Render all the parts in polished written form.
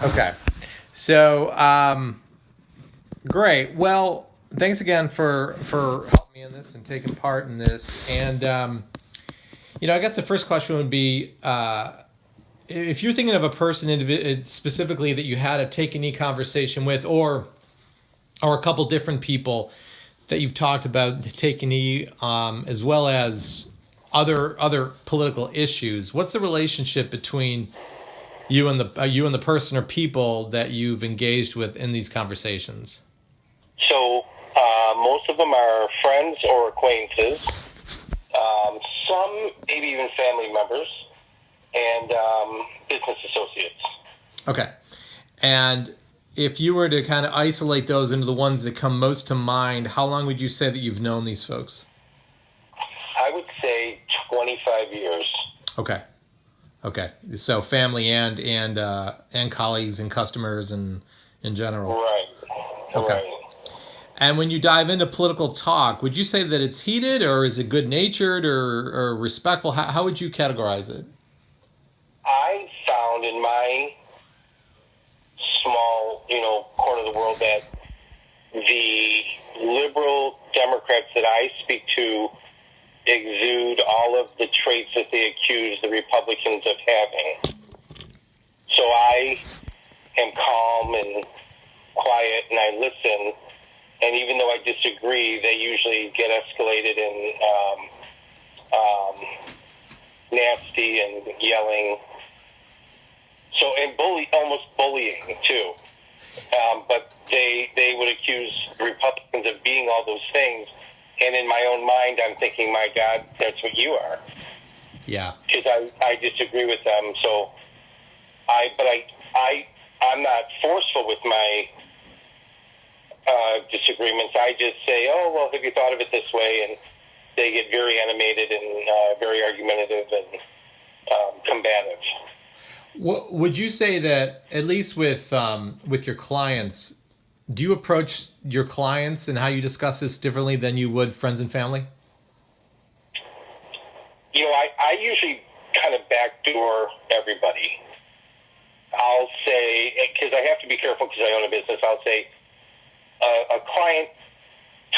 Okay. So, great. Well, thanks again for helping me in this and taking part in this. And I guess the first question would be, if you're thinking of a person specifically that you had a take a knee conversation with, or a couple different people that you've talked about take a knee, as well as other political issues. What's the relationship between you and the person or people that you've engaged with in these conversations? So most of them are friends or acquaintances. Some maybe even family members and business associates. Okay. And if you were to kind of isolate those into the ones that come most to mind, how long would you say that you've known these folks? I would say 25 years. Okay. Okay. So family and colleagues and customers and in general. Right. Okay. Right. And when you dive into political talk, would you say that it's heated, or is it good natured, or respectful? How would you categorize it? I found in my small, corner of the world that the liberal Democrats that I speak to exude all of the traits that they accuse the Republicans of having. So I am calm and quiet, and I listen. And even though I disagree, they usually get escalated and nasty and yelling. So, and almost bullying too. But they would accuse Republicans of being all those things. And in my own mind, I'm thinking, my God, that's what you are. Yeah. Because I disagree with them. So I'm not forceful with my disagreements. I just say, oh, well, have you thought of it this way? And they get very animated and very argumentative and combative. Would you say that, at least with your clients, do you approach your clients and how you discuss this differently than you would friends and family? I usually kind of backdoor everybody. I'll say, because I have to be careful because I own a business, I'll say, a client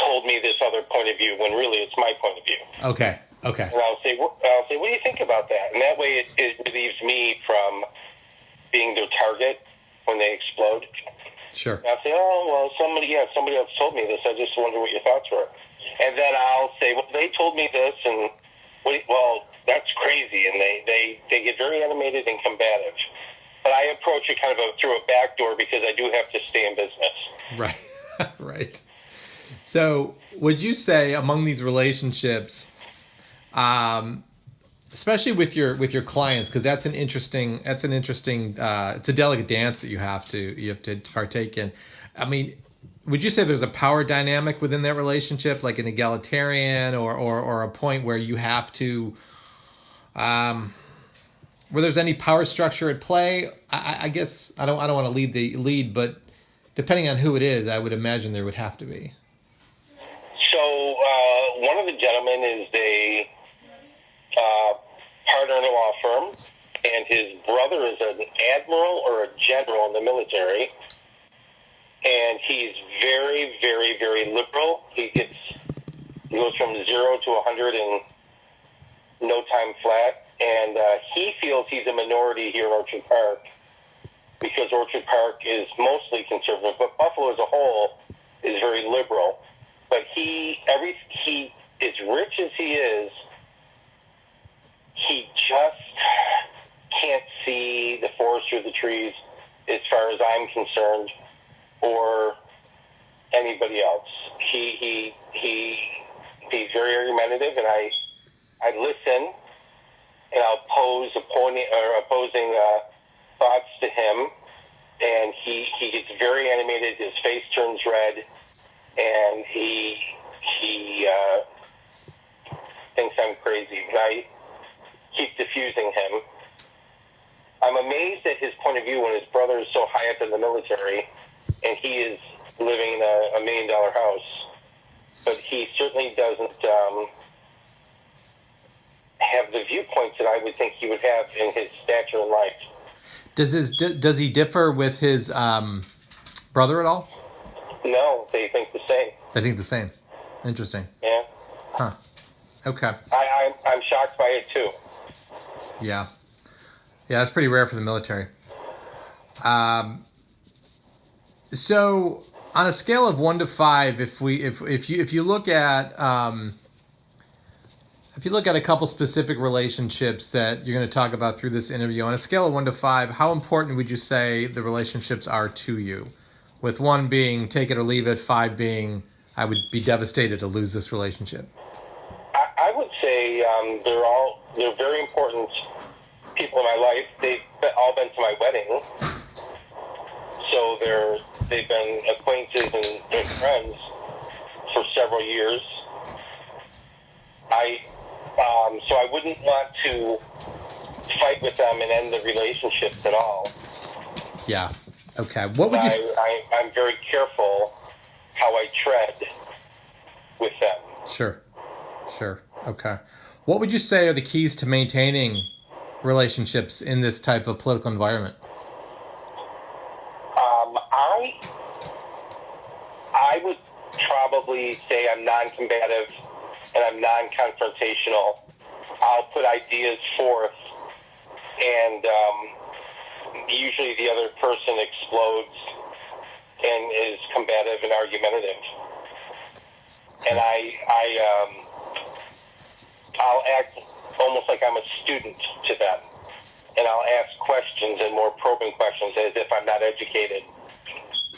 told me this other point of view when really it's my point of view. Okay. And I'll say, what do you think about that? And that way it relieves me from being their target when they explode. Sure. And I'll say, oh, well, somebody else told me this. I just wonder what your thoughts were. And then I'll say, well, they told me this, and well, that's crazy. And they get very animated and combative. But I approach it kind of through a back door because I do have to stay in business. Right. Right. So, would you say among these relationships, especially with your clients, because it's a delicate dance that you have to partake in. I mean, would you say there's a power dynamic within that relationship, like an egalitarian, or a point where you have to, where there's any power structure at play? I guess I don't want to lead, but depending on who it is, I would imagine there would have to be. So one of the gentlemen is a partner in a law firm, and his brother is an admiral or a general in the military, and he's very, very, very liberal. He goes from 0 to 100 in no time flat, and he feels he's a minority here in Orchard Park because Orchard Park is mostly conservative, but Buffalo as a whole is very liberal. But he, as rich as he is, he just can't see the forest through the trees as far as I'm concerned, or anybody else. He's very argumentative, and I listen, and I'll pose opposing thoughts to him, and he gets very animated. His face turns red, and he thinks I'm crazy. But I keep diffusing him. I'm amazed at his point of view when his brother is so high up in the military, and he is living in a $1 million house. But he certainly doesn't have the viewpoints that I would think he would have in his stature in life. Does he differ with his brother at all? No, they think the same. They think the same. Interesting. Yeah. Huh. Okay. I'm shocked by it too. Yeah. Yeah, that's pretty rare for the military. So on a scale of 1 to 5, if you look at a couple specific relationships that you're going to talk about through this interview, on a scale of 1 to 5, how important would you say the relationships are to you? With 1 being take it or leave it, 5 being I would be devastated to lose this relationship. I would say they're very important people in my life. They've all been to my wedding, so they've been acquaintances and friends for several years. So I wouldn't want to fight with them and end the relationships at all. Yeah. Okay. What would you? I'm very careful how I tread with them. Sure. Okay. What would you say are the keys to maintaining relationships in this type of political environment? I would probably say I'm non-combative and I'm non-confrontational. I'll put ideas forth, and usually the other person explodes and is combative and argumentative. And I'll act almost like I'm a student to them, and I'll ask questions and more probing questions as if I'm not educated.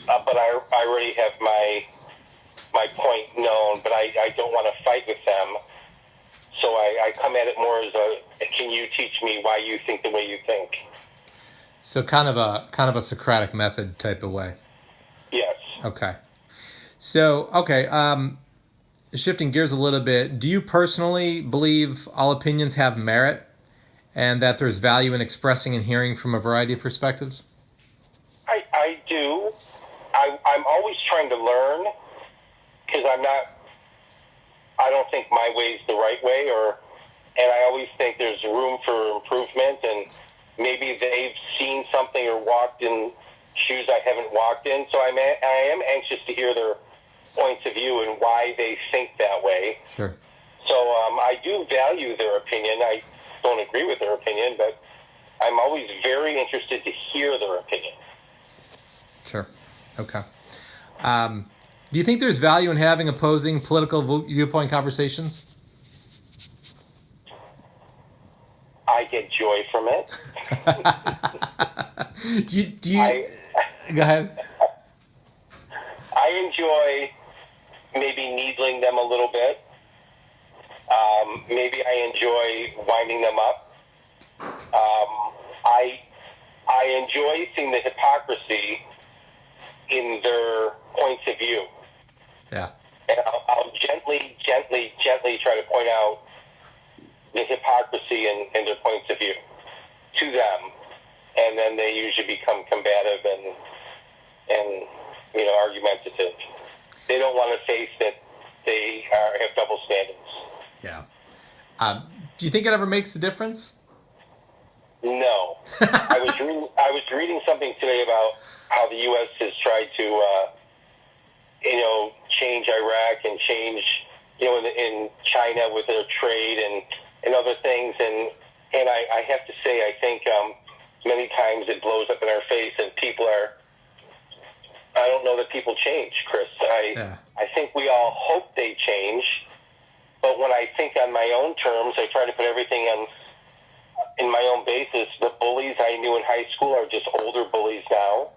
But I already have my point known, but I don't want to fight with them. So I come at it more as can you teach me why you think the way you think? So kind of a Socratic method type of way. Yes. Okay. So, shifting gears a little bit, do you personally believe all opinions have merit and that there's value in expressing and hearing from a variety of perspectives? I do. I'm always trying to learn, because I don't think my way is the right way, and I always think there's room for improvement, and maybe they've seen something or walked in shoes I haven't walked in, so I am anxious to hear their points of view and why they think that way. Sure. So I do value their opinion. I don't agree with their opinion, but I'm always very interested to hear their opinion. Sure. Okay. Do you think there's value in having opposing political viewpoint conversations? I get joy from it. do you go ahead. I enjoy maybe needling them a little bit. Maybe I enjoy winding them up. I enjoy seeing the hypocrisy in their points of view. Yeah. And I'll gently try to point out the hypocrisy in their points of view to them, and then they usually become combative and argumentative. They don't want to face that they have double standards. Yeah. Do you think it ever makes a difference? No. I was reading something today about how the U.S. has tried to change Iraq and change in China with their trade and other things, and I have to say I think many times it blows up in our face, and I don't know that people change, Chris. I think we all hope they change, but when I think on my own terms, I try to put everything in my own basis. The bullies I knew in high school are just older bullies now.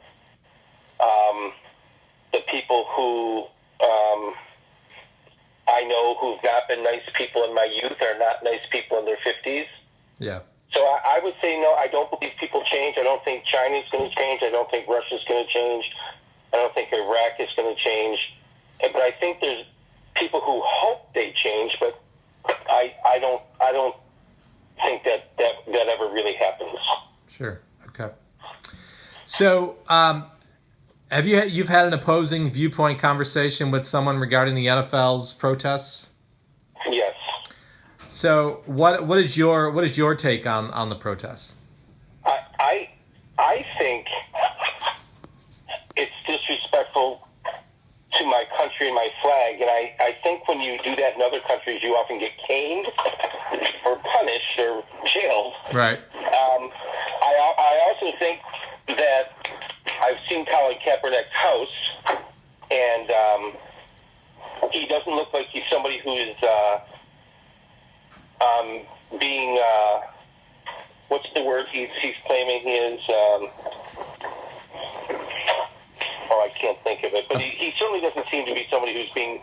The people who I know who've not been nice people in my youth are not nice people in their 50s. Yeah. So I would say no, I don't believe people change. I don't think China's going to change. I don't think Russia's going to change. I don't think Iraq is going to change. But I think there's people who hope they change, but I don't think that ever really happens. Sure. Okay. So, have you've had an opposing viewpoint conversation with someone regarding the NFL's protests? Yes. So, what is your take on the protests? I disrespectful to my country and my flag. And I think when you do that in other countries, you often get caned or punished or jailed. Right. I also think that I've seen Colin Kaepernick's house, and he doesn't look like he's somebody who is being, what's the word he's claiming he is? I can't think of it. But he certainly doesn't seem to be somebody who's being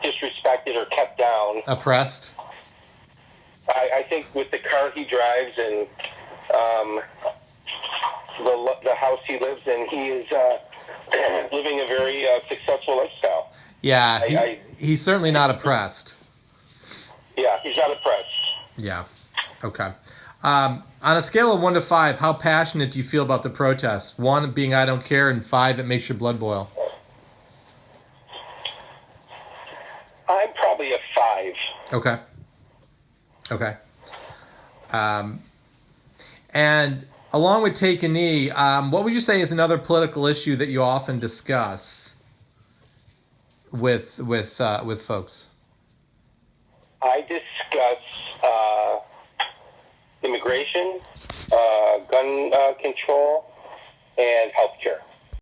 disrespected or kept down. Oppressed. I think with the car he drives and the house he lives in, he is living a very successful lifestyle. Yeah, he's certainly not oppressed. Yeah, he's not oppressed. Yeah. Okay. On a scale of 1 to 5, how passionate do you feel about the protests? 1 being I don't care, and 5 it makes your blood boil. I'm probably a 5. Okay. Okay. And along with Take a Knee, what would you say is another political issue that you often discuss with folks? I discuss immigration, gun control, and healthcare.